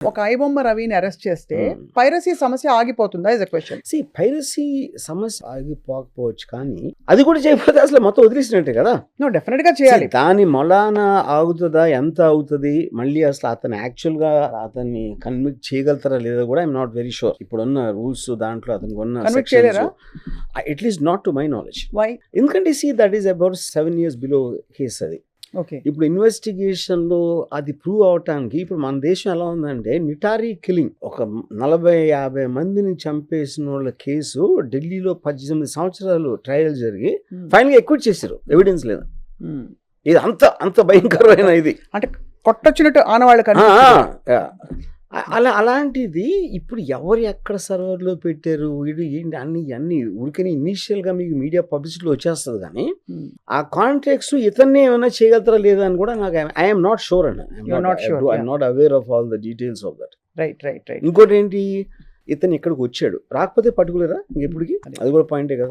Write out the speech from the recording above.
ఒక ఐబొమ్మ రవిని అరెస్ట్ చేస్తే పైరసీ సమస్య ఆగిపోతుందా ఇస్ అ క్వశ్చన్. పైరసీ సమస్య ఆగిపోకపోవచ్చు, కానీ అది కూడా చేయకపోతే అసలు మొత్తం వదిలేసినట్టే కదా. నో, డెఫినెట్ గా చేయాలి. దాని మొలాన ఆగుతుందా, ఎంత అవుతుంది, మళ్ళీ అసలు అతను యాక్చువల్ గా అతన్ని కన్విక్ట్ చేయగలుగుతారా లేదా కూడా ఐఎమ్ నాట్ వెరీ షూర్. ఇప్పుడున్న రూల్స్ దాంట్లో అతనికి ఉన్న at least not to my knowledge. Why? ఎందుకంటే that is about 7 years below case అది. ఓకే, ఇప్పుడు ఇన్వెస్టిగేషన్ లో అది ప్రూవ్ అవటానికి ఇప్పుడు మన దేశం ఎలా ఉందంటే, నిటారీ కిల్లింగ్ ఒక 40-50 మందిని చంపేసిన వాళ్ళ కేసు ఢిల్లీలో 18 సంవత్సరాలు ట్రయల్ జరిగి ఫైనల్ గా ఎక్విట్ చేశారు, ఎవిడెన్స్ లేదు. ఇది అంత భయంకరమైన ఇది, అంటే కొట్టొచ్చినట్టు ఆనవాళ్ళు. అలాంటిది ఇప్పుడు ఎవరు ఎక్కడ సర్వర్లో పెట్టారు, వీడు ఏంటి అన్ని ఉడికని ఇనీషియల్ గా మీకు మీడియా పబ్లిసిటీలో వచ్చేస్తుంది, కానీ ఆ కాంట్రాక్ట్స్ ఇతన్ని ఏమైనా చేయగలుగుతారా లేదా అని కూడా నాకు ఐఎమ్ నాట్ షూర్ అండి. I'm not aware of all the details of that. Right. ఇంకోటి ఏంటి, ఇతను ఇక్కడికి వచ్చాడు, రాకపోతే పర్టికులరా ఎప్పటికి, అది కూడా పాయింటే కదా.